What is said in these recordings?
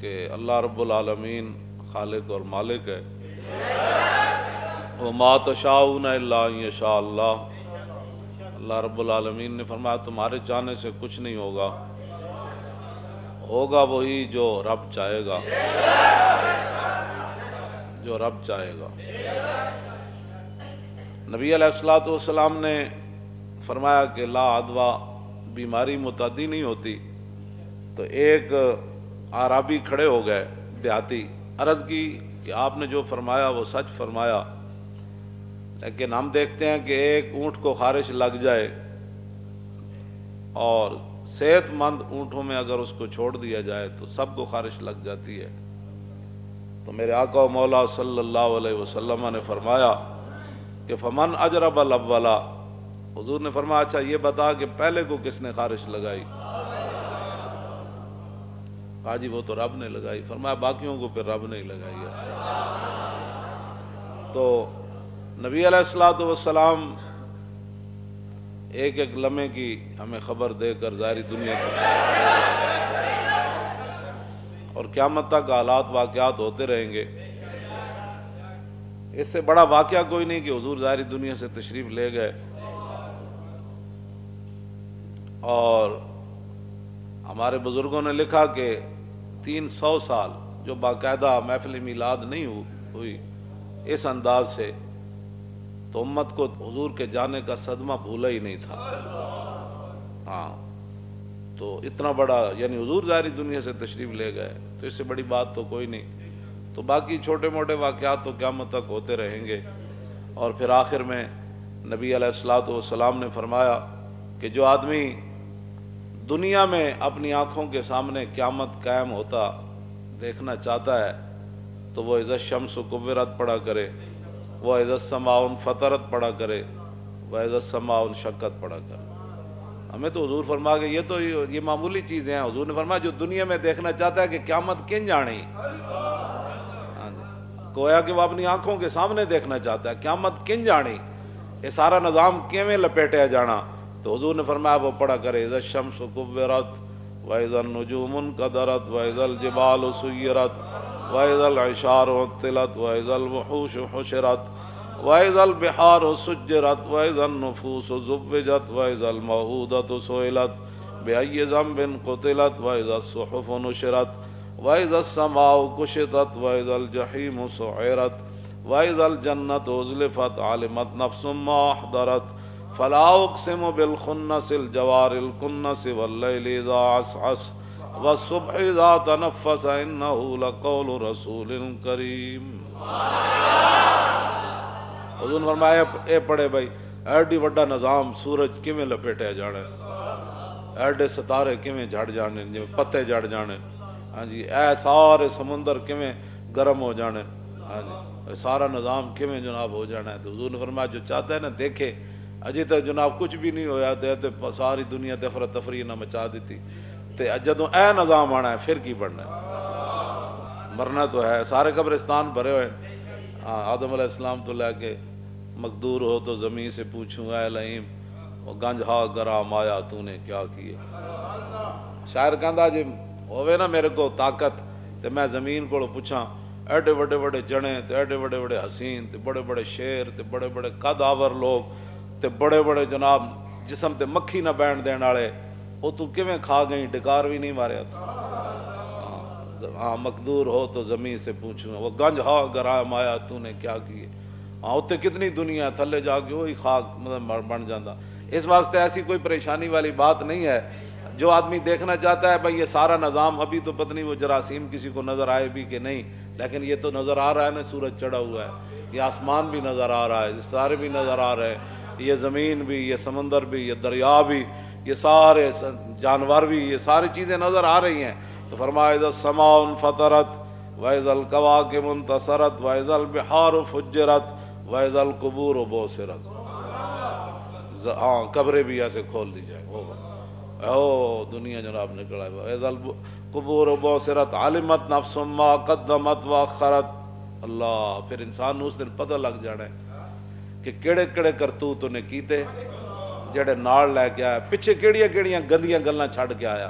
کہ اللہ رب العالمین خالق اور مالک ہے. وَمَا تَشَاءُونَ إِلَّا أَن يَشَاءَ اللَّهُ. اللہ رب العالمین نے فرمایا تمہارے چاہنے سے کچھ نہیں ہوگا، ہوگا وہی جو رب چاہے گا، جو رب چاہے گا. نبی علیہ الصلوۃ والسلام نے فرمایا کہ لا عدویٰ، بیماری متعدی نہیں ہوتی. تو ایک اعرابی کھڑے ہو گئے دیہاتی، عرض کی کہ آپ نے جو فرمایا وہ سچ فرمایا، لیکن ہم دیکھتے ہیں کہ ایک اونٹ کو خارش لگ جائے اور صحت مند اونٹوں میں اگر اس کو چھوڑ دیا جائے تو سب کو خارش لگ جاتی ہے. تو میرے آقا و مولا صلی اللہ علیہ وسلم نے فرمایا کہ فمن اجرب الاولا. حضور نے فرمایا اچھا یہ بتا کہ پہلے کو کس نے خارش لگائی؟ کہا جی وہ تو رب نے لگائی. فرمایا باقیوں کو پھر رب نے لگائی ہے. تو نبی علیہ الصلوۃ والسلام ایک ایک لمحے کی ہمیں خبر دے کر ظاہری دنیا کی اور قیامت تک حالات واقعات ہوتے رہیں گے. اس سے بڑا واقعہ کوئی نہیں کہ حضور ظاہری دنیا سے تشریف لے گئے اور ہمارے بزرگوں نے لکھا کہ 300 سال جو باقاعدہ محفل میلاد نہیں ہوئی اس انداز سے، تو امت کو حضور کے جانے کا صدمہ بھولا ہی نہیں تھا. ہاں تو اتنا بڑا یعنی حضور ظاہری دنیا سے تشریف لے گئے تو اس سے بڑی بات تو کوئی نہیں. تو باقی چھوٹے موٹے واقعات تو قیامت تک ہوتے رہیں گے. اور پھر آخر میں نبی علیہ الصلوۃ والسلام نے فرمایا کہ جو آدمی دنیا میں اپنی آنکھوں کے سامنے قیامت قائم ہوتا دیکھنا چاہتا ہے تو وہ اذا الشمس کورت پڑھا کرے، وہ اذا السماء انفطرت پڑھا کرے، وہ اذا السماء انشقت پڑھا کرے. ہمیں تو حضور فرما کہ یہ تو یہ معمولی چیزیں ہیں. حضور نے فرمایا جو دنیا میں دیکھنا چاہتا ہے کہ قیامت کن جانی، گویا کہ وہ اپنی آنکھوں کے سامنے دیکھنا چاہتا ہے قیامت کن جانی، یہ سارا نظام کیویں لپیٹیا جانا. تو حضور نے فرمایا وہ پڑھا کرے اذا الشمس کورت واذا النجوم انکدرت واذا الجبال سیرت واذا العشار عطلت واذا الوحوش حشرت واذا البحار سجرت واذا النفوس زوجت واذا الموءودة سئلت بأي ذنب قتلت واذا الصحف نشرت واذا السماء كشطت واذا الجحيم سعرت واذا الجنة أزلفت علمت نفس ما أحضرت فلا اقسم بالخنس الجوار الكنس والليل اذا عسعس والصبح اذا تنفس انه لقول رسول کریم. حضور نے فرمایا اے پڑھے بھائی ایڈی وڈا نظام سورج کیویں لپیٹیا جانا ہے، ایڈے ستارے کیویں جھڑ جانے جویں پتے جھڑ جانے، ہاں جی اے سارے سمندر کیویں گرم ہو جانے، ہاں جی سارا نظام کیویں جناب ہو جانا ہے. تو حضور نے فرمایا جو چاہتا ہے نا دیکھے. اجے تک جناب کچھ بھی نہیں ہویا تے ساری دنیا تے افراتفری نہ مچا دیتی تے جدوں اے نظام آنا ہے پھر کی بننا ہے؟ مرنا تو ہے. سارے قبرستان بھرے ہوئے. آدم علیہ السلام تو لے کے مقدور ہو تو زمین سے پوچھوں اے لئیم وہ گنج ہا گرا مایا تو نے کیا کیے. شاعر کہندا جے ہووے نا میرے کو طاقت تے میں زمین کو پوچھاں ایڈے بڑے بڑے جنے تے ایڈے بڑے بڑے حسین تے بڑے بڑے شیر تے بڑے بڑے قد آور لوگ تے بڑے بڑے جناب جسم تے مکھی نہ بین دین والے وہ تو کیویں کھا گئی ڈکار بھی نہیں ماریا تو. ہاں مقدور ہو تو زمین سے پوچھوں وہ گنج ہا گرا مایا تو نے کیا کیے. ہاں اتنے کتنی دنیا تھلے جا کے وہی خاک مطلب بن جاتا. اس واسطے ایسی کوئی پریشانی والی بات نہیں ہے. جو آدمی دیکھنا چاہتا ہے بھائی یہ سارا نظام ابھی تو پتہ نہیں وہ جراثیم کسی کو نظر آئے بھی کہ نہیں، لیکن یہ تو نظر آ رہا ہے نا سورج چڑھا ہوا ہے، یہ آسمان بھی نظر آ رہا ہے، یہ ستارے بھی نظر آ رہے ہیں، یہ زمین بھی، یہ سمندر بھی، یہ دریا بھی، یہ سارے جانور بھی، یہ ساری چیزیں نظر آ رہی ہیں. تو فرمایا اذا السماء انفطرت واذا الکواکب انتصرت واذا البحار فجرت واذا القبور بعثرت. ہاں قبریں بھی ایسے کھول دی جائیں او دنیا جناب نکل آئے. واذا القبور بعثرت علمت نفس ما قدمت واخرت. اللہ پھر انسان نو اس دن پتہ لگ جانا ہے کہ کیڑے کیڑے کرتوت نے کیتے جڑے نال لے کے آیا، پیچھے کیڑیاں کیڑیاں گندیاں گلاں چھڑ کے آیا.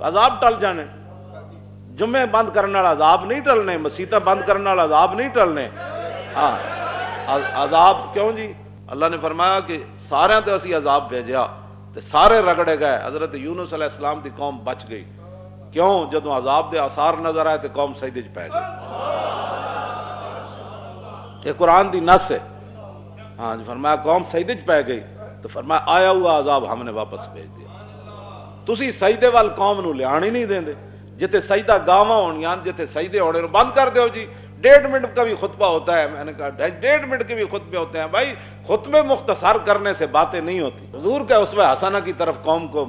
عذاب ٹل جانے. جمعے بند کرنے والا عذاب نہیں ٹلنے, مسیتیں بند کرنے والا عذاب نہیں ٹلنے. ہاں عذاب کیوں جی؟ اللہ نے فرمایا کہ سارے تے اسی عذاب بھیجیا تے سارے رگڑے گئے. حضرت یونس علیہ السلام دی قوم بچ گئی. کیوں؟ جدوں عذاب دے آثار نظر آئے تے قوم سجدے وچ پے گئی. یہ قرآن دی نص ہے. ہاں جی فرمایا قوم سجدے وچ پے گئی تو فرمایا آیا ہوا عذاب ہم نے واپس بھیج دیا. تسی سجدے وال قوم نو لیان ہی نہیں دیندے. جتے سجدہ گاواں ہونیاں, جتے سجدے ہونے نو بند کر دیو جی. 1.5 منٹ کا بھی خطبہ ہوتا ہے, میں نے کہا 1.5 منٹ کے بھی خطبے ہوتے ہیں. بھائی خطبے مختصر کرنے سے باتیں نہیں ہوتی. حضور کے اسوہ حسنہ کی طرف قوم کو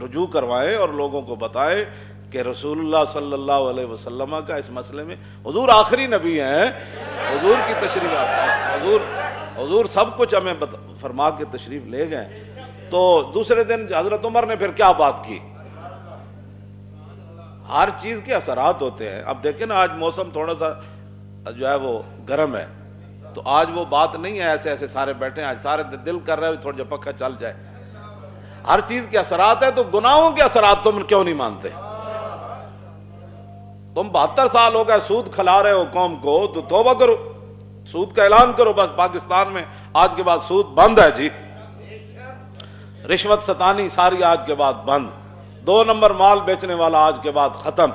رجوع کروائیں اور لوگوں کو بتائیں کہ رسول اللہ صلی اللہ علیہ وسلم کا اس مسئلے میں, حضور آخری نبی ہیں, حضور کی تشریف, حضور سب کچھ ہمیں فرما کے تشریف لے گئے. تو دوسرے دن حضرت عمر نے پھر کیا بات کی؟ ہر چیز کے اثرات ہوتے ہیں. اب دیکھیں نا, آج موسم تھوڑا سا جو ہے وہ گرم ہے, تو آج وہ بات نہیں ہے ایسے ایسے سارے بیٹھے ہیں, آج سارے دل کر رہے ہیں تھوڑا جا پکا چل جائے. ہر چیز کے اثرات ہیں. تو گناہوں کے اثرات تم کیوں نہیں مانتے؟ تم 72 سال ہو گئے سود کھلا رہے ہو قوم کو, تو توبہ کرو, سود کا اعلان کرو. بس پاکستان میں آج کے بعد سود بند ہے جی. رشوت ستانی ساری آج کے بعد بند. 2 نمبر مال بیچنے والا آج کے بعد ختم.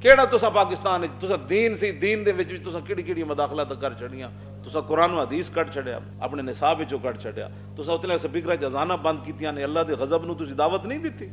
کیڑا تسا پاکستان تسا دین سی, دین دے وچ تسا کیڑی کیڑی مداخلت کر چھڑیاں. تسا قرآن و حدیث کٹ چھڑیا, اپنے نصاب وچوں کٹ چھڑیا. تسا اتلے سپیکراں جزانہ بند کیتیاں نے. اللہ دے غضب نو تسی دعوت نہیں دتی.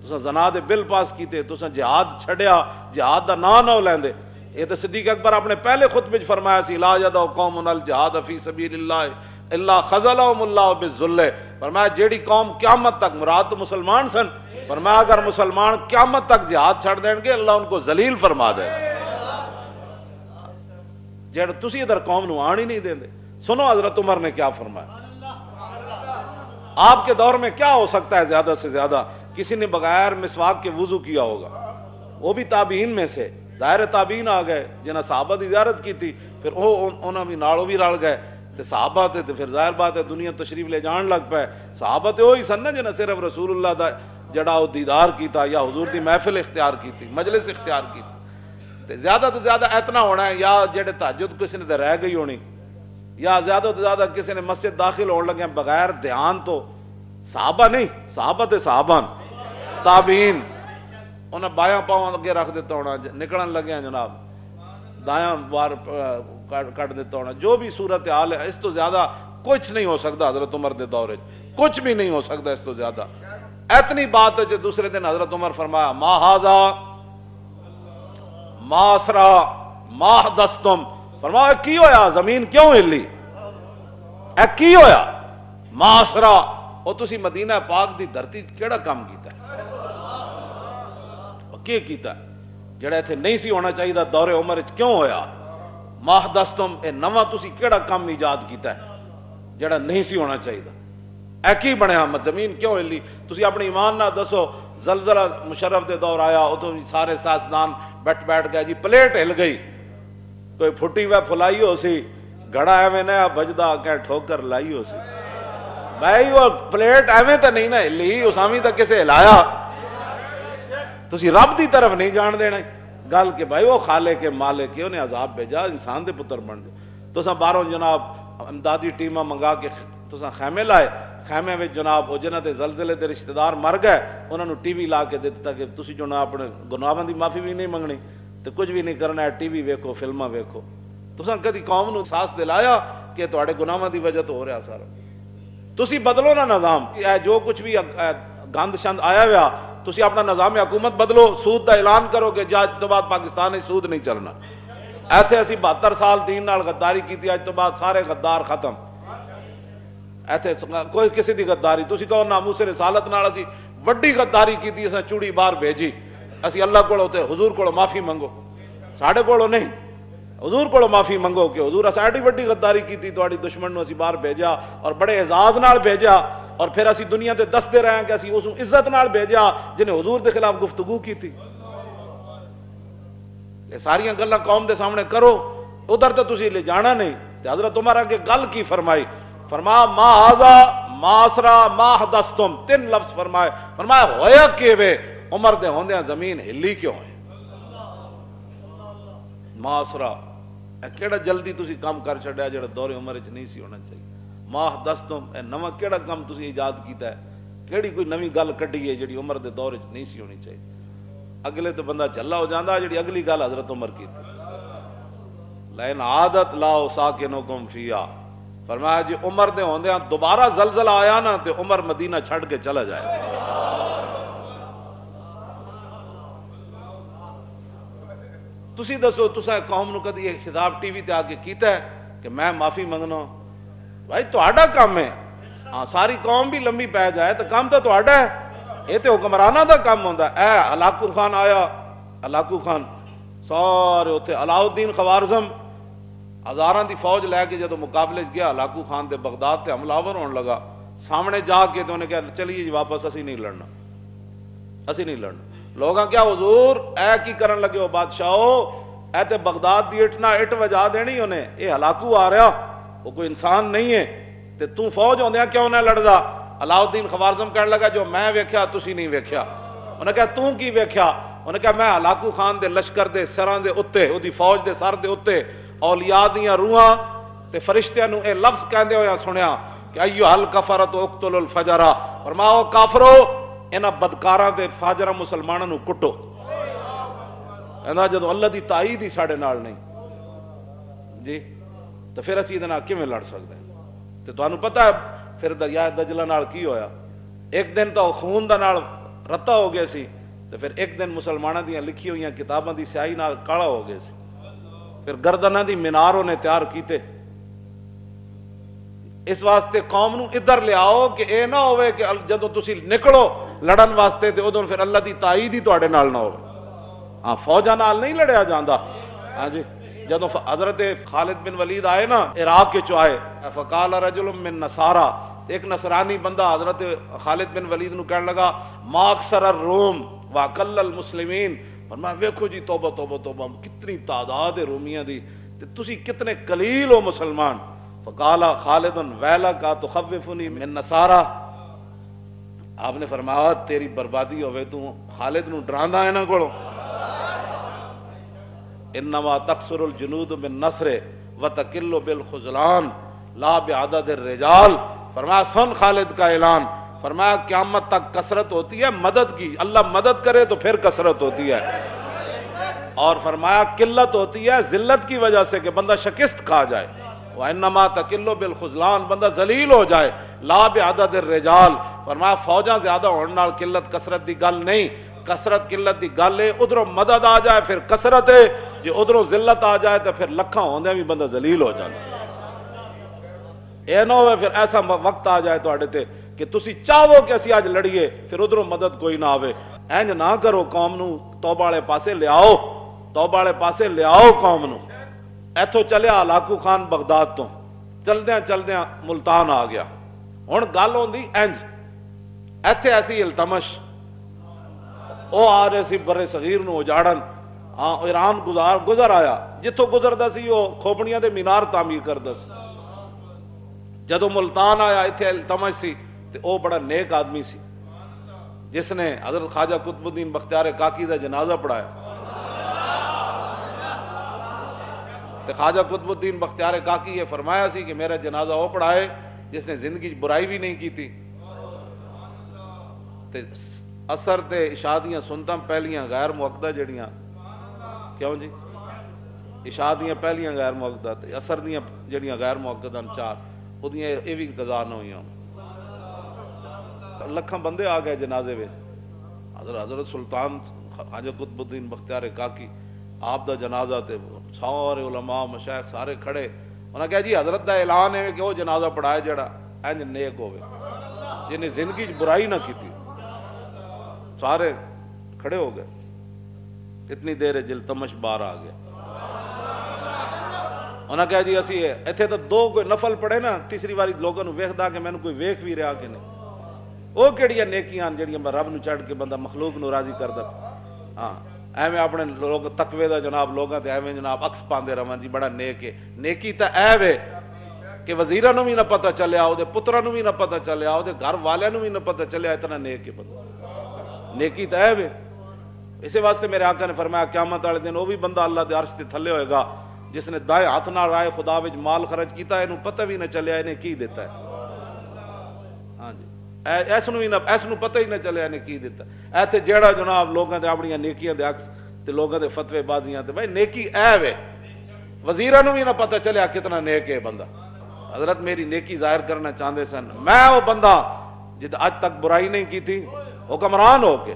تسا زنا دے بل پاس کیتے, تسا جہاد چھڑیا, جہاد دا نام نہ لیندے. یہ تو صدیق اکبر اپنے پہلے خطبے وچ فرمایا سی, لا یدع قوم الجہاد فی سبیل اللہ الا خذلهم اللہ بالذل. فرمایا جیڑی قوم قیامت تک, مراد تو مسلمان سن, فرمایا اگر مسلمان قیامت تک جہاد چھڑ دیں گے اللہ ان کو ذلیل فرما دے گا. جیڑا تسی ادھر قوم نو آن ہی نہیں دیندے. سنو حضرت عمر نے کیا فرمایا. آپ کے دور میں کیا ہو سکتا ہے زیادہ سے زیادہ؟ کسی نے بغیر مسواک کے وضو کیا ہوگا, وہ بھی تابعین میں سے. ظاہر تابعین آ گئے جنہاں صحابہ دی زیارت کی تھی, پھر انہاں بھی نالوں بھی رل گئے تے صحابہ تے پھر ظاہر بات ہے دنیا تشریف لے جان لگ پے. صحابہ تے وہی سن نا جنہاں صرف رسول اللہ دا جڑا وہ دیدار کیتا یا حضور دی محفل اختیار کیتی, مجلس اختیار کیتی. تے زیادہ تو زیادہ اتنا ہونا ہے یا جڑے تہجد کسی نے رہ گئی ہونی, یا زیادہ تو زیادہ کسی نے مسجد داخل ہونے لگے بغیر دھیان. تو صحابہ نہیں, صحابہ تے صحابہ تابعین, انہیں بایاں پاؤں اگے رکھ دیتا ہونا, نکلن لگے ہیں جناب دایاں بار کٹ دیتا ہونا. جو بھی صورت حال ہے, اس تو زیادہ کچھ نہیں ہو سکتا حضرت عمر دے دور, کچھ بھی نہیں ہو سکتا اس تو زیادہ. اتنی بات ہے جو دوسرے دن حضرت عمر فرمایا, ما ہاذا ما اسرا ما حدثتم. فرمایا کی ہویا, زمین کیوں ہلی, اے کی ہویا, ما اسرا. او تسی مدینہ پاک دی دھرتی کیڑا کام کیتا ہے, کی کیتا ہے جڑا ایتھے نہیں سی ہونا چاہیے دور عمر وچ کیوں ہویا. ما حدثتم, اے نواں تسی کیڑا کام ایجاد کیتا ہے جڑا نہیں سی ہونا چاہیے. اے کی بنیا, زمین کیوں ہلی. تسی اپنے ایمان نہ دسو, زلزلہ مشرف دے دور آیا, ادو سارے سائنسدان بیٹھ گئے جی, پلیٹ ہل گئی, کوئی پھٹی ہوئے پھلائی ہو سی, گھڑا ایویں نہ بجدا کہ ٹھوکر لائی ہو سی. بھائی وہ پلیٹ ایویں تے نہیں نہ ہلی, اسامی تے کسے ہلایا. تسی رب دی طرف نہیں جان دینا گل کہ بھائی وہ خالق کے مالک کے, انہیں عذاب بھیجا, انسان دے پتر بن گئے. تساں باہروں جناب امدادی ٹیماں منگا کے تساں خیمے لائے, خیمے میں جناب وہ جنہاں دے زلزلے دے رشتہ دار مر گئے, انہاں نو ٹی وی لا کے دیتا کہ تسی جناب اپنے گناہاں دی معافی بھی نہیں منگنی تے کچھ بھی نہیں کرنا ہے, ٹی وی ویکھو, فلماں ویکھو. تساں کدی قوم نو احساس دلایا کہ تواڈے گناہاں دی وجہ تو ہو رہا سارا. تسی بدلو نا نظام, جو کچھ بھی گند شند آیا ہوا, تسی اپنا نظام حکومت بدلو, سود دا اعلان کرو کہ اج تو بعد پاکستان وچ سود نہیں چلنا. ایتھے اسی 72 سال دین نال غداری کیتی, اج تو بعد سارے غدار ختم. ایتھے کوئی کسی دی غداری, تسی کہو ناموس رسالت نال اسی وڈی غداری کیتی, اساں چوڑی باہر بھیجی, اسی اللہ کولوں تے حضور کولوں معافی منگو, ساڈے کولوں نہیں, حضور کولوں معافی منگو کہ حضور ساڈی وڈی غداری کیتی, تہاڈی دشمن نو اسی باہر بھیجا اور بڑے اعزاز نال بھیجا, اور پھر اسی دنیا تے دستے رہے کہ اسی اس عزت نال بھیجا جنہیں حضور دے خلاف گفتگو کی تھی. یہ ساریاں گلاں قوم دے سامنے کرو, ادھر تے تسی لے جانا نہیں. تے حضرت عمر کے گل کی فرمائی, فرمایا ما ھذا معاشرہ ما حدثتم، 3 لفظ فرمائے، فرمایا ہویا کہ وے عمر دے ہوندیاں زمین ہلی کیوں ہے؟ معاشرہ کیڑا جلدی تسی کام کر چھڑیا جڑا دور عمر وچ نہیں سی ہونا چاہیے؟ ما حدثتم اے نواں کیڑا کام تسی ایجاد کیتا ہے؟ کیڑی کوئی نویں گل کڈی ہے جڑی عمر دے دور وچ نہیں سی ہونی چاہیے؟ اگلے تو بندہ جھلا ہو جاندا جڑی اگلی گل حضرت عمر کی تھی، لئن عادت لا ساکنکم فیہا، فرمایا جی عمر دے ہوندیاں دوبارہ زلزلہ آیا نا تے عمر مدینہ چھڑ کے چلا جائے۔ تسی دسو تساں قوم نو کدی یہ خطاب ٹی وی تے آ کے کیتا ہے کہ میں معافی منگنا؟ بھائی تہاڈا کام ہے، ہاں ساری قوم بھی لمبی پی جائے تو کام تو تہاڈا ہے، یہ تو حکمرانہ دا کام ہوندا ہے۔ اے ہلاکو خان آیا، ہلاکو خان سارے اتنے علاؤالدین خوارزم ہزاراں دی فوج لے کے جدو مقابلے گیا ہلاکو خان دے بغداد تے حملہ آور ہون لگا، سامنے جا کے تو انہیں کہا چلیے جی واپس، اسی نہیں لڑنا، اسی نہیں لڑنا۔ لوگاں کیا حضور اے کی کرن لگے ہو بادشاہو، اے تے بغداد دی اٹھ نہ اٹھ وجا دینی انہیں، اے ہلاکو آ رہا، وہ کوئی انسان نہیں ہے، تے تو فوج ہوندیاں کیوں نہ لڑدا؟ علاؤالدین خوارزم کہنے لگا جو میں ویکھیا تسی نہیں ویکھیا۔ انہیں کہا تو کی ویکھیا؟ انہیں کہا میں ہلاکو خان دے لشکر دے سراں دے اتے، او دی فوج دے سر دے اتے اولیاء دیاں روحاں تے فرشتیاں نو اے لفظ کہندے ہویا سنیا کہ ایھا الکفرۃ اقتلوا الفجر، فرماؤ کافرو انہاں بدکاراں تے فاجراں مسلماناں نو کٹو۔ کہندا جدوں اللہ دی تائید ہی ساڈے نال نہیں جی تو پھر اسی دے نال کیویں لڑ سکدے ہیں؟ تے تانوں پتہ ہے پھر دریائے دجلہ نال کی ہویا؟ ایک دن تو خون دا نال رتا ہو گیا سی، تو پھر ایک دن مسلماناں دیاں لکھی ہوئیاں کتاباں دی سیاہی نال کالا ہو گیا سی، پھر گردناں دی مینار انہیں تیار کیتے۔ اس واسطے قوم نو ادھر لے آؤ کہ اے نہ ہوئے کہ جدوں تسی نکلو لڑن واسطے تے ادھر پھر اللہ دی تائید ہی تواڈے نال نہ ہوئے۔ ہاں فوجاں نال نہیں لڑیا جاندا۔ ہاں جی جدوں حضرت خالد بن ولید آئے نا عراق کے چو آئے، فقال رجل من نصارا، ایک نصرانی بندہ حضرت خالد بن ولید نو کہنے لگا ما اکثر الروم واقل المسلمین، فرمایا ویکھو جی توبہ توبہ توبہ کتنی تعداد ہے رومیاں دی تے تسی کتنے قلیل ہو مسلمان۔ فقال خالد ویلک تخوفنی من نصارا، آپ نے فرمایا تیری بربادی ہوئے تو خالد نو ڈراندا ہے نا کولو۔ انما تکثر الجنود بالنصر وتقل بالخذلان لا بعدد الرجال، فرمایا سن خالد کا اعلان، فرمایا قیامت تک کثرت ہوتی ہے مدد کی، اللہ مدد کرے تو پھر کثرت ہوتی ہے، اور فرمایا قلت ہوتی ہے ذلت کی وجہ سے کہ بندہ شکست کھا جائے، وانما تقل بالخذلان بندہ ذلیل ہو جائے، لا بعدد الرجال، فرمایا فوجاں زیادہ ہونے نال قلت کثرت دی گل نہیں، کثرت قلت دی گل ہے ادھروں مدد آ جائے پھر کثرت ہے، جو ادھروں ذلت آ جائے تو پھر لکھاں ہوندے بھی بندہ ذلیل ہو جائے۔ اے نہ ہوئے پھر ایسا وقت آ جائے تو تے کہ تسی چاہو کہ اسی آج لڑیے پھر ادھروں مدد کوئی نہ آوے۔ اینج نہ کرو، قوم نو توبہ والے پاسے لے آؤ، توبہ والے پاسے لے آؤ قوم نو۔ ایتھوں چلیا ہلاکو خان بغداد تو، چلدیاں چلدیاں ملتان آ گیا۔ ہن گل ہوندی اینج ایتھے ایسی التمش او آ رہے سی برے صغیر نو اجاڑن، ہاں ایران گزر آیا، جتوں گزردا سی وہ کھوپڑیاں دے مینار تعمیر کردا سی۔ جدو ملتان آیا اتنے التمش سی تے او بڑا نیک آدمی سی جس نے حضرت خواجہ قطب الدین بختیار کاکی دا جنازہ پڑھایا، تے خواجہ قطب الدین بختیار کاکی یہ فرمایا سی کہ میرا جنازہ وہ پڑھائے جس نے زندگی برائی بھی نہیں کی تھی، تے اثر تے عشاء دیاں سنتاں پہلیاں غیر موقدہ جڑیاں، کیوں جی عشاء دیاں پہلیاں غیر موقدہ تے اثر دیاں جڑیاں غیر موقدہ چار وہ یہ بھی قضا نہ ہوئی، لکھاں بندے آ گئے جنازے میں، حضرت سلطان خواجہ قطب الدین بختیار کاکی آپ دا جنازہ تے سارے علماء مشائخ سارے کھڑے، انہاں کہا جی حضرت دا اعلان ہے کہ وہ جنازہ پڑھائے جڑا انج نیک ہوئے جنہیں زندگی برائی نہ کی تھی، سارے کھڑے ہو گئے، اتنی دیر جلتمش بار آ گیا، انہاں کہا جی اسی ایتھے تو دو کوئی نفل پڑھے نا تیسری واری لوگوں نو ویکھدا کہ مینوں کوئی ویکھ بھی رہا کہ نہیں، وہ کیڑیاں نیکیاں جڑیاں رب نو چڑھ کے بندہ مخلوق نو راضی کردا، ہاں ایویں اپنے لوگ تقوی دا جناب لوگاں تے ایویں جناب عکس پاندے رہن جی بڑا نیک ہے، نیکی تا اے وے کہ وزیراں نوں بھی نہ پتہ چلیا، وہ پتراں نوں بھی نہ پتہ چلیا، وہ گھر والوں نوں بھی نہ پتہ چلیا، اتنا نیک ہے بندہ۔ نیکی تو ہے وے۔ اسی واسطے میرے آقا نے فرمایا قیامت والے دن وہ بھی بندہ اللہ دے عرش تے تھلے ہوئے گا جس نے دائیں ہاتھ نال رائے خدا وچ مال خرچ کیتا، اینوں پتہ بھی نہ چلیا انہیں کی دیتا ہے۔ ہاں جی، ایس نو پتہ ہی نہ چلیا انہیں کی دیتا ہے۔ ایتھے جیڑا جناب لوگاں دے اپنیاں نیکیاں دے عکس تے لوگاں دے فتوی بازیاں تے بھائی نیکی اے وے، وزیراں نوں بھی نہ پتہ چلیا کتنا نیک ہے بندہ۔ حضرت میری نیکی ظاہر کرنا چاہتے سن، میں وہ بندہ جد اج تک برائی نہیں کی تھی، حکمران ہو کے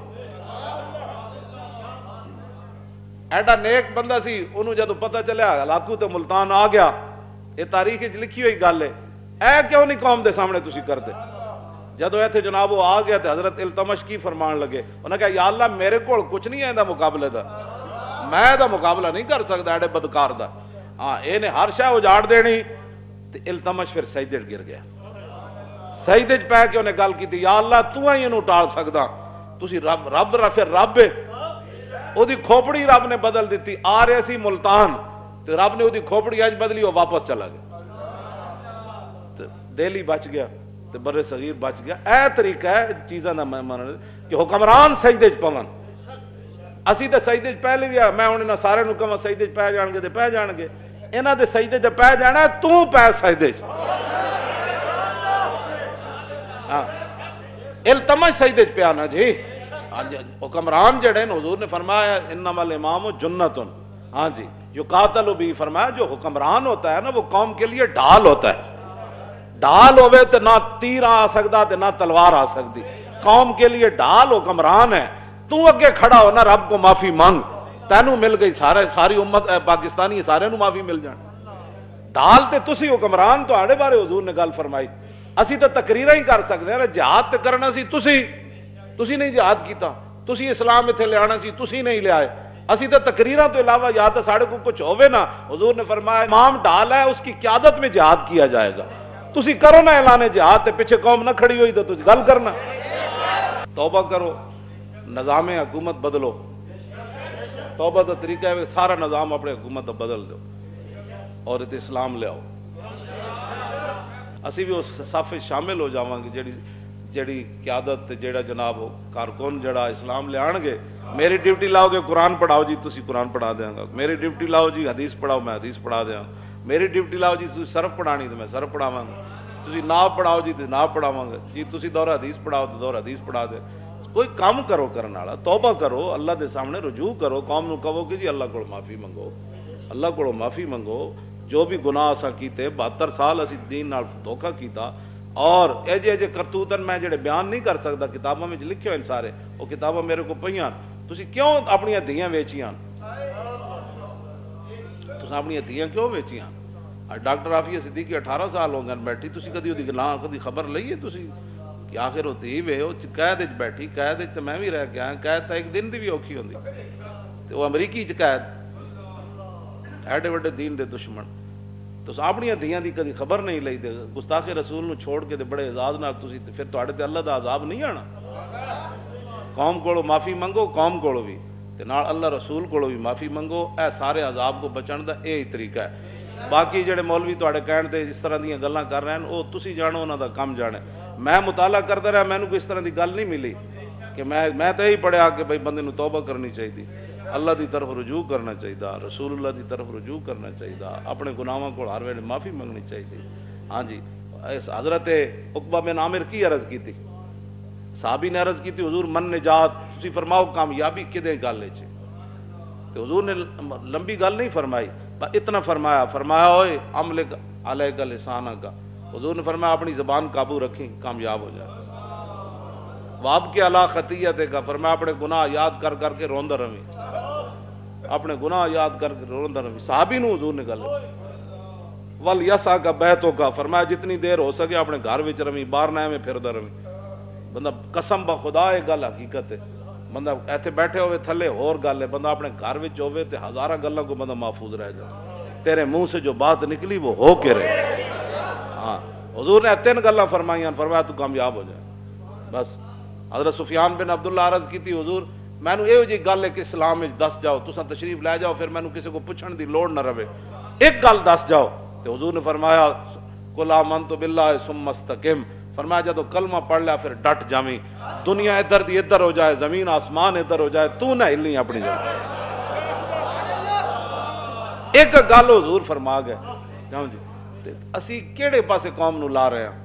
ایڈا نیک بندہ سی، انہوں جدو پتہ چلیا ہلاکو تے ملتان آ گیا، یہ تاریخ وچ لکھی ہوئی گل ہے، اے کیوں نہیں قوم دے سامنے تسی کرتے؟ جدو ایتھے جناب وہ آ گیا تے حضرت التمش کی فرمان لگے، انہوں نے کہا یا اللہ میرے کول کچھ نہیں ہے دا مقابلے دا، میں دا مقابلہ نہیں کر سکتا ایڈے بدکار دا، ہاں اے نے ہر شے اجاڑ دینی۔ تے التمش پھر سجدے گر گیا، سجدے پہ کے انہیں گل کی یا اللہ تو ہی انہوں ٹال سکدا، تسی رب پھر رب ہے۔ او دی کھوپڑی رب نے بدل دیتی، آ رہے سی ملتان تے رب نے او دی کھوپڑی اج بدلی، وہ واپس چلا گیا، دہلی بچ گیا تے بر صغیر بچ گیا۔ اے طریقہ ہے چیزاں دا من کہ حکمران سجدے چ پون، اسی تے سجدے چ پہلے بھی میں ہن انہاں سارے نوں کہاں سجدے چ پہ جان گے تے پہ جان گے، انہاں دے سجدے چ پہ جانا تو پہ سجدے چ۔ ہاں التمش سجدے چ پیا نا جی، حکمران جڑے حضور نے فرمایا انما الامام جنتن، ہاں جی یقاتل بھی، فرمایا جو حکمران ہوتا ہے نا وہ قوم کے لیے ڈھال ہوتا ہے، ڈھال ہوئے تو نہ تیر آ سکتا تے نہ تلوار آ سکتی، قوم کے لیے ڈھال حکمران ہے۔ تو اگے کھڑا ہو نا رب کو معافی مانگ، تینوں مل گئی، ساری امت پاکستانی سارے نوں معافی مل جان۔ ڈھال تے تسی حکمران تو آڑے بارے حضور نے گل فرمائی، اسی تو تقریریں ہی کر سکتے ہیں، جہاد تے کرنا سی تسی نہیں جہاد کیتا، تسی اسلام اتنے لے آنا سی تسی نہیں لے آئے، اسی تو تقریراں تو علاوہ یا تو ساڑھے کو کچھ ہوئے نا۔ حضور نے فرمایا امام ڈھال ہے، اس کی قیادت میں جہاد کیا جائے گا، تسی کرو نا اعلان جہاد تے پیچھے قوم نہ کھڑی ہوئی تو تجھ گل کرنا۔ توبہ کرو، نظام حکومت بدلو، توبہ دا طریقہ ہے سارا نظام اپنے حکومت دا بدل دو اور ات اسلام لے آؤ۔ اسی بھی اس صف شامل ہو جاواں گے جیڑی قیادت جیڑا جناب کارکن جڑا اسلام لے آن گے۔ میری ڈیوٹی لاؤ گے قرآن پڑھاؤ جی تسی قرآن پڑھا دیاں گا، میری ڈیوٹی لاؤ جی حدیث پڑھاؤ میں حدیث پڑھا دیاں گا، میری ڈیوٹی لاؤ جی تسی صرف پڑھانی تو میں صرف پڑھاواں گا، تسی ناب پڑھاؤ جی تو ناب پڑھاواں گا جی، تسی دورہ حدیث پڑھاؤ تو دورہ حدیث پڑھا دے۔ کوئی کام کرو کرنے والا، توبہ کرو، اللہ دے سامنے رجوع کرو، قوم نو کہو کہ جی اللہ کو معافی منگو، اللہ کو معافی منگو، جو بھی گناہ اساں کیتے 72 سال اسی دین نال دھوکا کیتا، اور ایجے کرتوتن میں جڑے بیان نہیں کر سکتا، کتابوں میں لکھے ہوئے سارے، وہ کتاباں میرے کو پئیاں، تسی کیوں اپنی دھیاں ویچیاں، تساں اپنی دھیاں کیوں ویچیاں؟ ڈاکٹر عافیہ صدیقی 18 سال ہو گئے بیٹھی، تسی کدی وہ گلاں کدی خبر لئیے تسی کہ آخر وہ دھی وے وہ قید وچ بیٹھی، قید وچ تے میں بھی رہ کے آیا، قید تا ایک دن دی بھی اوکھی ہوندی، تے وہ امریکی چ قید، ایڈے وڈے دین دے دشمن، تو اپنی دھیاں دی کدی خبر نہیں لئی، تے گستاخ رسول نو چھوڑ کے تے بڑے اعزاز نال تسی تے پھر تہاڈے تے اللہ دا عذاب نہیں آنا۔ قوم کولو معافی منگو، قوم کولو بھی تے نال اللہ رسول کولو بھی معافی منگو، اے سارے عذاب کو بچن دا اے ہی طریقہ ہے۔ باقی جڑے مولوی تہاڈے کہن تے اس طرح دیاں گلاں کر رہے ہیں او تسی جانو، انہاں دا کم جانے۔ میں مطالعہ کرتا رہا، مینوں کوئی اس طرح دی گل نہیں ملی کہ میں تو یہی پڑھیا کہ بھائی بندے نو توبہ کرنی چاہیے، اللہ دی طرف رجوع کرنا چاہیے، رسول اللہ دی طرف رجوع کرنا چاہیے، اپنے گناہاں کو ہر ویلے معافی منگنی چاہیے۔ ہاں جی، حضرت عقبہ بن عامر کی عرض کی تھی، صحابی نے عرض کی تھی حضور من نجات، تسی فرماؤ کامیابی کدے گل ہے؟ تو حضور نے لمبی گل نہیں فرمائی، اتنا فرمایا ہوئے عملک علیک لسانک، حضور نے فرمایا اپنی زبان قابو رکھیں کامیاب ہو جائے۔ واب کے علا خطیت کا فرمایا اپنے گناہ یاد کر کر کے روندہ رویں، اپنے گناہ یاد کر کے روندہ رویں۔ صحابی نو حضور نے گل وَلْيَسَعْ کا بیتوں کا فرمایا جتنی دیر ہو سکے اپنے گھر وچ رویں، باہر نہ میں پھردا رویں۔ بندہ قسم بخدا یہ گل حقیقت ہے، بندہ ایتھے بیٹھے ہوئے تھلے اور گل ہے، بندہ اپنے گھر وچ ہوئے تے ہزاراں گلاں کو بندہ محفوظ رہ جائے، تیرے منہ سے جو بات نکلی وہ ہو کے رہے۔ ہاں حضور نے 3 گلاں فرمائیاں، فرمایا تو کامیاب ہو جائے بس۔ حضرت سفیان بن عبداللہ عرض کی تھی حضور مینوں یہ جی گل ہے کہ اسلام وچ دس جاؤ، تساں تشریف لے جاؤ، پھر مینوں کسی کو پوچھن دی لوڑ نہ رہے، ایک گل دس جاؤ۔ تو حضور نے فرمایا قل آمنت باللہ ثم استقم، فرمایا جب تو کلمہ پڑھ لیا پھر ڈٹ جاویں، دنیا ادھر دی ادھر ہو جائے، زمین آسمان ادھر ہو جائے، تو نہ ہلنی اپنی جگہ۔ ایک گل حضور فرما گئے کیوں جی تے اسی کیڑے پاسے قوم نو لا رہے ہیں،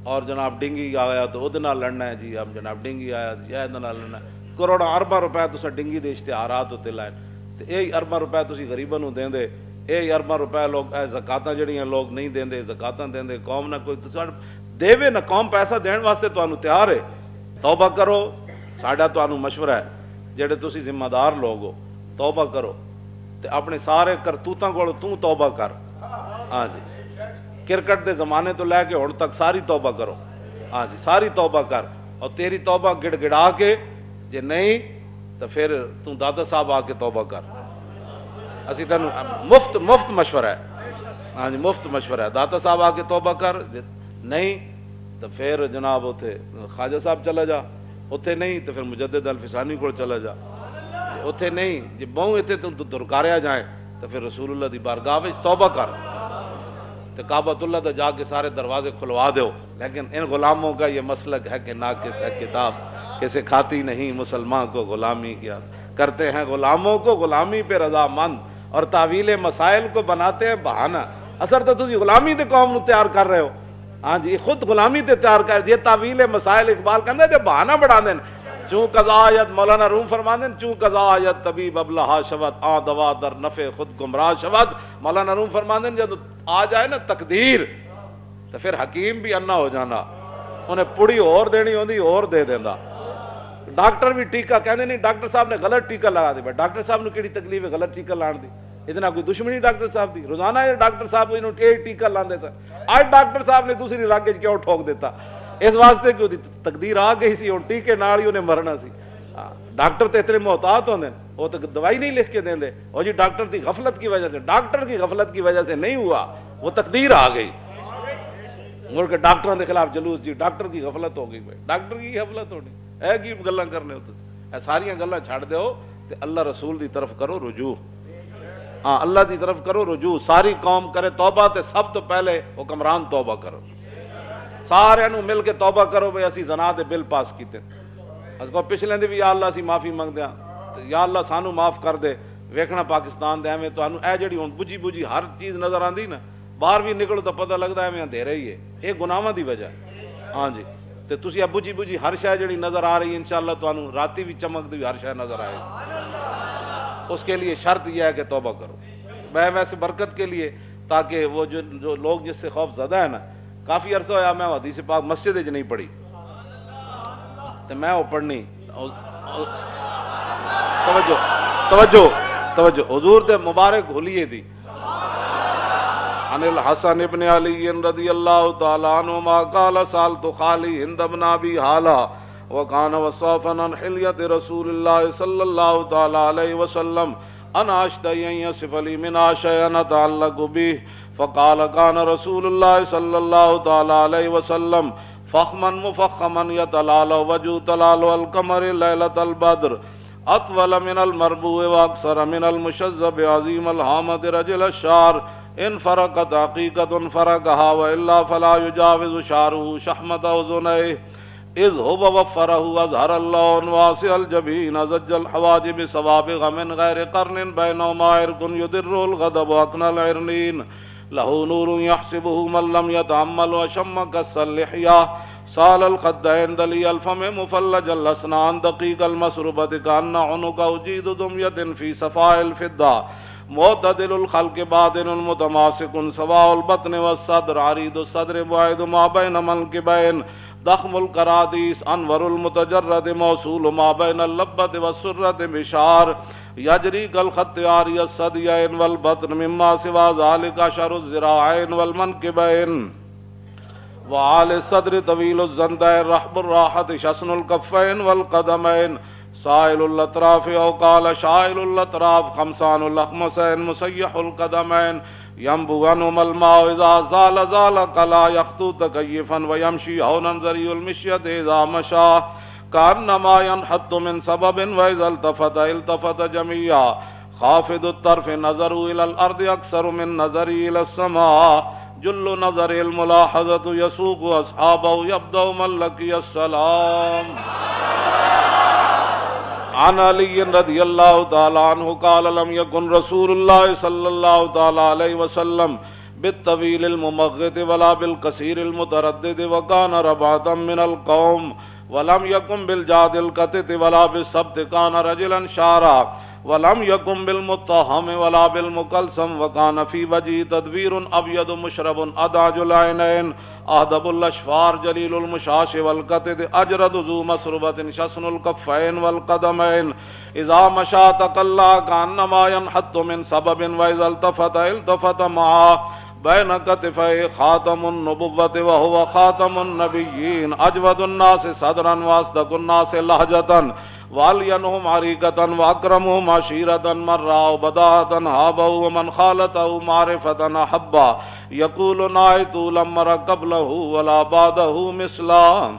اور جناب ڈنگی آیا تو وہ نال لڑنا ہے جی، ہم جناب ڈنگی آیا جی یہ نال لڑنا ہے، کروڑاں ارباں روپے تساں ڈنگی دے اشتہارات ہوتے لائے تے اے ارباں روپے تسی غریباں نو دیندے، اے ارباں روپے لوگ اے زکاتاں جڑیاں لوگ نہیں دیندے، زکاتاں دیندے، قوم نہ کوئی تساں دیوے نہ قوم پیسہ دین واسطے تانوں تیار ہے۔ توبہ کرو، ساڈا تانوں مشورہ ہے جڑے تسی ذمہ دار لوگ ہو، توبہ کرو تے اپنے سارے کرتوتاں کول تو توبہ کر۔ ہاں جی کرکٹ دے زمانے تو لے کے ہن تک ساری توبہ کرو، ہاں جی ساری توبہ کر، اور تیری توبہ گڑ گڑا کے جے نہیں تو پھر تو دادا صاحب آ کے توبہ کر، اسی تینوں مفت مشورہ ہے، ہاں جی مفت مشورہ ہے، دادا صاحب آ کے توبہ کر، نہیں تو پھر جناب اتنے خواجہ صاحب چلا جا، اتنے نہیں تو پھر مجدد الفسانی کو چلا جا، اتنے نہیں جی بہوں اتنے تو درکاریا جائیں تو پھر رسول اللہ دی بارگاہ وچ توبہ کر، تو کعبۃ اللہ دا جا کے سارے دروازے کھلوا دو۔ لیکن ان غلاموں کا یہ مسلک ہے کہ ناقص ہے کتاب کہ سکھاتی نہیں مسلمان کو غلامی کیا، کرتے ہیں غلاموں کو غلامی پہ رضا مند، اور تعویل مسائل کو بناتے ہیں بہانہ۔ اثر تو تسی غلامی تے قوم نو تیار کر رہے ہو، ہاں جی خود غلامی تے تیار کر، یہ تعویل مسائل اقبال کہندا ہے بہانہ بڑھا دین، چوں قضا آیت مولانا روم فرماندے چوں قضا آیت طبیب ابلہا شود آ دوا در نفع خود گمراہ شود، مولانا روم فرماندے جب آ جائے نا تقدیر تو پھر حکیم بھی انا ہو جانا، انہیں پڑی اور دینی ہوندی اور دے دیندا۔ ڈاکٹر بھی ٹیکہ کہندے نہیں ڈاکٹر صاحب نے غلط ٹیکہ لگا دی، ڈاکٹر صاحب نے کیڑی تکلیف ہے غلط ٹیکہ لان دی، اتنا کوئی دشمنی ڈاکٹر صاحب دی، روزانہ یہ ڈاکٹر صاحب انہوں نے ٹیکہ لاندے سن، آج ڈاکٹر صاحب نے دوسری راگ کیوں ٹھوک دیتا، اس واسطے کہ دی تقدیر آ گئی سی، اور ٹیکے نال ہی انہیں مرنا سی۔ ڈاکٹر تے اتنے محتاط ہوندے وہ تو دوائی نہیں لکھ کے دیندے، اور جی ڈاکٹر کی غفلت کی وجہ سے، ڈاکٹر کی غفلت کی وجہ سے نہیں ہوا، وہ تقدیر آ گئی، مڑ کے ڈاکٹروں کے خلاف جلوس جی ڈاکٹر کی غفلت ہو گئی، بھائی ڈاکٹر کی غفلت ہونی ہے کی گلاں کرنے ہوتے، اے ساریاں گلاں چھڑ دیو تے اللہ رسول دی طرف کرو رجوع، ہاں اللہ دی طرف کرو رجوع، ساری قوم کرے توبہ تے سب تو پہلے حکمران توبہ کرو، سارے نو مل کے توبہ کرو بھئی اسی زنا دے بل پاس کیتے، اس کو پچھلے دی بھی یا اللہ اسی معافی منگدے ہاں، یا اللہ سانو معاف کر دے، ویکھنا پاکستان دے ایویں تانوں اے جڑی ہن بجھی بجھی ہر چیز نظر آندی نا، باہر بھی نکلو تو پتہ لگدا ایویں اندھیرا ہی ہے، یہ گناہاں دی وجہ ہے، ہاں جی تے تسی اب بجھی بجھی ہر شے جڑی نظر آ رہی ہے انشاءاللہ تانوں راتی بھی چمک دی ہر شے نظر آئے گی، اس کے لیے شرط یہ ہے کہ توبہ کرو، میں ویسے برکت کے لیے تاکہ وہ جو لوگ جس سے خوف زدہ ہے نا، کافی عرصہ ہویا میں حدیث پاک مسجد وچ نہیں پڑھی تو میں وہ پڑھنی، توجہ توجہ توجہ حضور دے مبارک حلیے دی، عن الحسن ابن علی رضی اللہ تعالی عنہما قال سالت خالی ہند بن ابی حالہ وکان وصافا عن حلیت رسول اللہ صلی اللہ تعالی علیہ وسلم انا اشتہی ان یصف لی منہا شیئا اتعلق به فقال كان رسول اللہ صلی اللہ تعالی علیہ وسلم فخما مفخما یتلال وجو تلال القمر لیلۃ البدر اطول من المربوع واکثر من المشذب عظیم الحامد رجل الشعر ان فرقت حقیقت فرقها والا فلا يجاوز شعره شحمة اذنيه اذ هو وفره اظهر اللون واسع الجبين زج الحواجب سوابغ من غير قرن بينهما عرق يدر الغضب واقنى العرنين له نور يحسبه من لم يتأمل وشم كس اللحية سال الخدين دلي الفم مفلج الاسنان دقيق المسربة كأن عنق جيد دمية في صفاء الفضة معتدل الخلق بادن متماسك سواء البطن والصدر عريض الصدر بعيد ما بين منكبين ضخم القراديس انور المتجرد موصول ما بين اللبة والسرة بشار يجري كالخط عاري الثديين والبطن مما سوى ذلك شر الذراعين والمنكبين وعالي الصدر طويل الزندين رحب الراحة شسن الكفين والقدمين سائل الاطراف او قال شائل الاطراف خمسان الاخمسين مسيح القدمين ينبو عنهما الماء اذا زال زال قلا يخطو تكيفا ويمشي هونا ذري المشية اذا مشى كأنما ينحط من سبب واذا التفت التفت جميعا خافض الطرف نظر الى الارض اكثر من نظر الى السماء جل نظر الملاحظة يسوق أصحابه يبدأ من لقي السلام. عن علي رضي الله تعالى عنه قال لم يكن رسول الله صلى الله تعالى عليه وسلم بالطويل الممغط ولا بالقصير المتردد وكان ربعة من القوم ولم يكن بالجاد القتت ولا بالسبت كان رجلا شارا ولم يكن بالمتهم ولا بالمكلسم وكان في وجهه تدبير أبيض مشرب أدعج العينين أهدب الأشفار جليل المشاش والقتت أجرد ذو مسربة شسن الكفين والقدمين إذا مشى تقلع كأنما ينحط من سبب وإذا التفت معه بين كتفيه خاتم النبوة وهو خاتم النبيين أجود الناس صدرا وأصدق الناس لهجة والينهم عريقة وأكرمهم عشيرة من رأوا بداهة هابه ومن خالته معرفة أحبا يقول نايت لم أر قبله ولا بعده مثلا.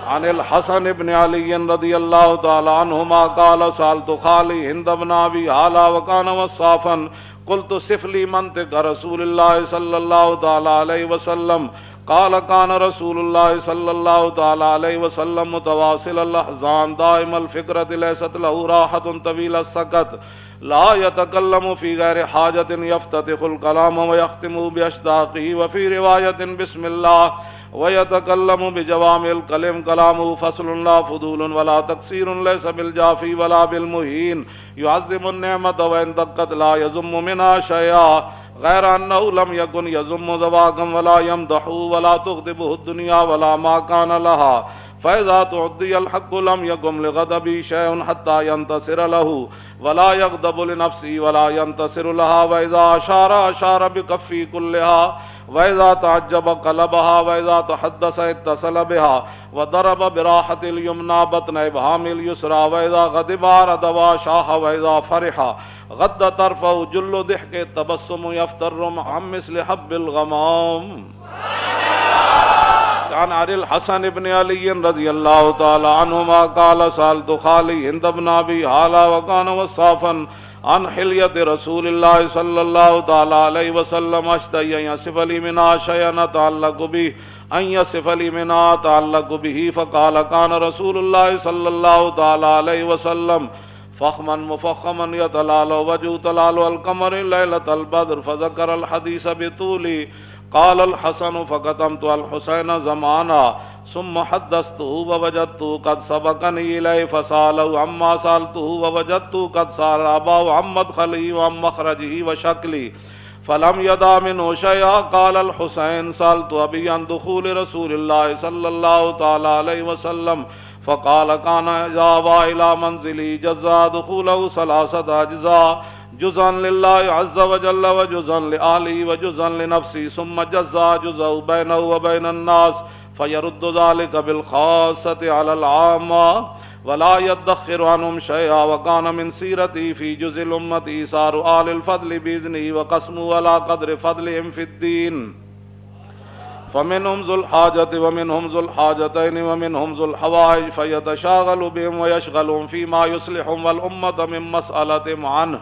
عن الحسن بن علي رضي الله تعالى عنهما قال سألت خالي هند بن أبي هالة وكان وصافا قلت صف لي منطق رسول الله صلى الله تعالى عليه وسلم قال كان رسول الله صلى الله تعالى عليه وسلم متواصل الأحزان دائم الفكرة ليست له راحة طويل السكت لا يتكلم في غير حاجة يفتتح الكلام ويختم بأشتاقه وفي رواية بسم الله ويتكلم بجوامع الكلم كلامه فصل لا فضول ولا تقصير ليس بالجافي ولا بالمهين يعظم النعمة وإن دقت لا يذم منها شيئا غير أنه لم يكن يذم زواقا ولا يمدح ولا تغضبه الدنيا ولا ما كان لها فإذا تعدي الحق لم يكن لغضبه شيء حتى ينتصر له ولا يغضب لنفسه ولا ينتصر لها وإذا أشار بكفه كلها وإذا تعجب قلبها وإذا تحدث اتصل بها وضرب براحة اليمنى بطن إبهام اليسرى وإذا غضب عرض وشاح وإذا فرح غض طرفه جل ضحك تبسم يفتر عن مثل حب الغمام. عن الحسن بن علي رضي الله تعالى عنهما قال سألت خالي هند بن أبي هالة وكان وصافا عن حلية رسول الله صلى الله تعالى عليه وسلم اشتهي أن يصف لي منها شيئا أتعلق به أن يصف لي منها أتعلق به فقال كان رسول الله صلى الله تعالى عليه وسلم فخما مفخما يتلال وجه تلال القمر ليلة البدر فذكر الحديث بطولي. قال الحسن فقدمت الحسين زمانا ثم حدثته ووجدته قد سبقني إليه فسأله عما سألته ووجدته قد سأل أباه عن مدخله وعن مخرجه وشكله فلم يدع منه شيئا. قال الحسين سألت أبي عن دخول رسول الله صلى الله تعالى عليه وسلم فقال كان إذا أوى إلى منزله جزا دخوله 3 أجزاء جزءا لله عز وجل وجزءا لأهله وجزءا لنفسه ثم جزا جزء بينه وبين الناس فيرد ذلك بالخاصة على العامة ولا يدخر عنهم شيئا. وكان من سيرته في جزء الأمة إيثار آل الفضل بإذنه وقسمه على قدر فضلهم في الدين فمنهم ذو الحاجة ومنهم ذو الحاجتين ومنهم ذو الحوائج فيتشاغل بهم ويشغلهم فيما يصلحهم والأمة من مسألتهم عنه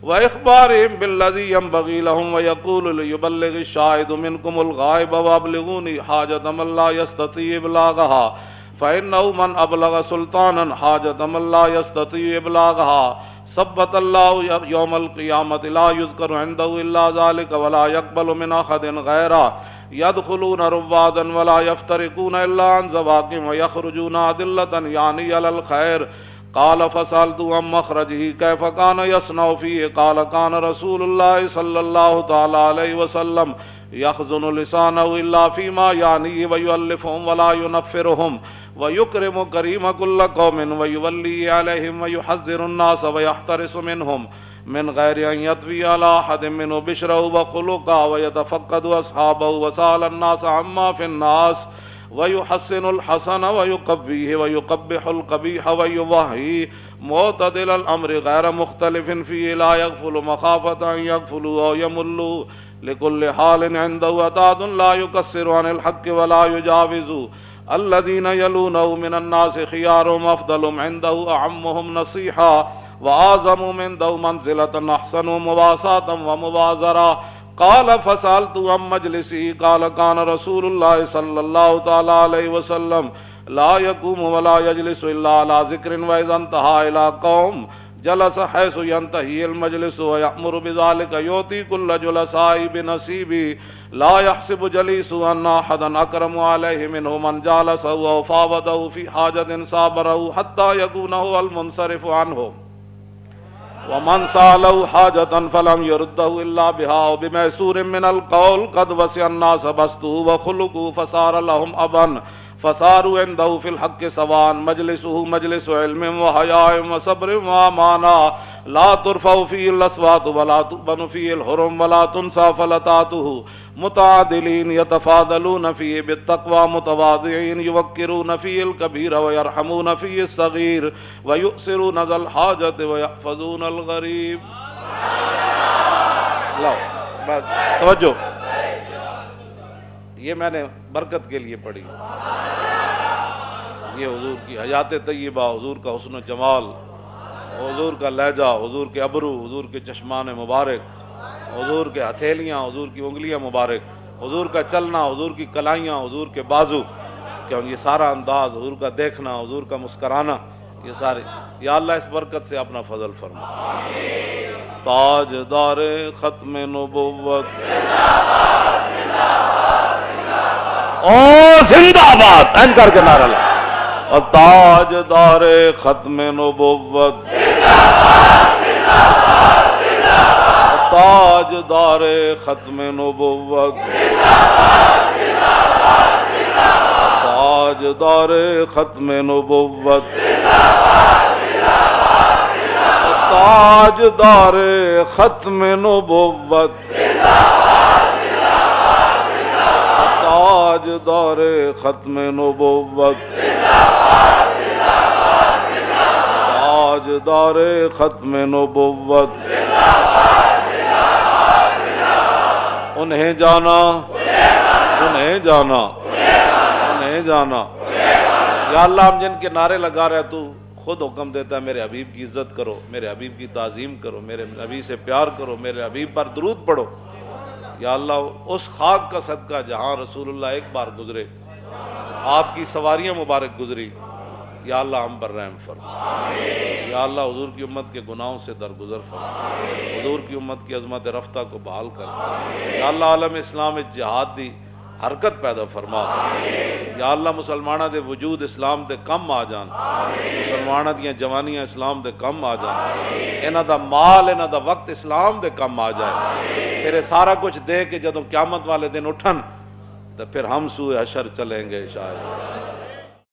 وإخبارهم بالذي ينبغي لهم ويقول ليبلغ الشاهد منكم الغائب وأبلغوني حاجة من لا يستطيع إبلاغها فإنه من أبلغ سلطانا حاجة من لا يستطيع إبلاغها ثبت الله يوم القيامة لا يذكر عنده إلا ذلك ولا يقبل من أحد غيره يدخلون روادا ولا يفترقون إلا عن زواقهم ويخرجون أدلة يعني على الخير. قال فسألت عن مخرجه كيف كان يصنع فيه قال كان رسول الله صلى الله تعالى عليه وسلم يخزن لسانه إلا فيما يعنيه ويؤلفهم ولا ينفرهم ويكرم كريم كل قوم ويولي عليهم ويحذر الناس ويحترس منهم من غير أن يطوي على أحد منه بشره وخلقه ويتفقد أصحابه وسأل الناس عما في الناس ويحسن الحسن ويقبيه ويقبح القبيح ويوهي معتدل الأمر غير مختلف فيه لا يغفل مخافة أن يغفلوا أو يملوا لكل حال عنده أتاد لا يكسر عن الحق ولا يجاوز الذين يلونه من الناس خيارهم أفضلهم عنده أعمهم نصيحا وأعظم عنده منزلة أحسن مواساة ومبازرة قال فسألت عن مجلسه قال كان رسول الله صلى الله تعالى عليه وسلم لا يقوم ولا يجلس إلا على ذكر وإذا انتهى إلى قوم جلس حيث ينتهي المجلس ويأمر بذلك يؤتي كل جلساء بنصيبه لا يحسب جليس أن أحدا أكرم عليه منه من جالسه أو فاوضه في حاجة صابره حتى يكون هو المنصرف عنه ومن سأله حاجة فلم يرده إلا بها وبميسور من القول قد وسع الناس بسطه وخلقه فصار لهم أبا فصاروا عنده في الحق سواء مجلسه مجلس علم وحياء وصبر وأمانة لا ترفع فيه الأصوات ولا تؤبن فيه الحرم ولا تنسى فلتاته متعادلين يتفاضلون فيه بالتقوى متواضعين يوقرون فيه الكبير ويرحمون فيه الصغير ويؤثرون ذا الحاجة ويحفظون الغريب. توجہ، یہ میں نے برکت کے لیے پڑھی. یہ حضور کی حیات طیبہ، حضور کا حسن و جمال، حضور کا لہجہ، حضور کے ابرو، حضور کے چشمان مبارک، حضور کے ہتھیلیاں، حضور کی انگلیاں مبارک، حضور کا چلنا، حضور کی کلائیاں، حضور کے بازو، کہ یہ سارا انداز، حضور کا دیکھنا، حضور کا مسکرانا، یہ سارے، یا اللہ اس برکت سے اپنا فضل فرما. تاجدار ختم نبوت او زندہ باد، این کر کے نعرہ لگا. اور تاجدار ختم نبوت تاجدار ختم نبوت تاجدار ختم نبوت تاجدار ختم نبوت تاجدار ختم نبوت تاجدار ختم نبوت. انہیں جانا انہیں جانا انہیں جانا. یا اللہ ہم جن کے نعرے لگا رہے تو خود حکم دیتا ہے میرے حبیب کی عزت کرو، میرے حبیب کی تعظیم کرو، میرے نبی سے پیار کرو، میرے حبیب پر درود پڑھو. یا اللہ اس خاک کا صدقہ جہاں رسول اللہ ایک بار گزرے، آپ کی سواریاں مبارک گزری، یا اللہ ہم پر رحم فرما. یا اللہ حضور کی امت کے گناہوں سے درگزر فرما، حضور کی امت کی عظمت رفتہ کو بحال کر. یا اللہ عالم اسلام جہاد دی حرکت پیدا فرما. یا اللہ مسلمانہ دے وجود اسلام دے کم آ جان، مسلمانہ دیاں جوانیاں اسلام دے کم آ جان، انہاں دا مال انہاں دا وقت اسلام دے کم آ جائے. پھر سارا کچھ دے کے جدوں قیامت والے دن اٹھن تو پھر ہم سوئے حشر چلیں گے شاید.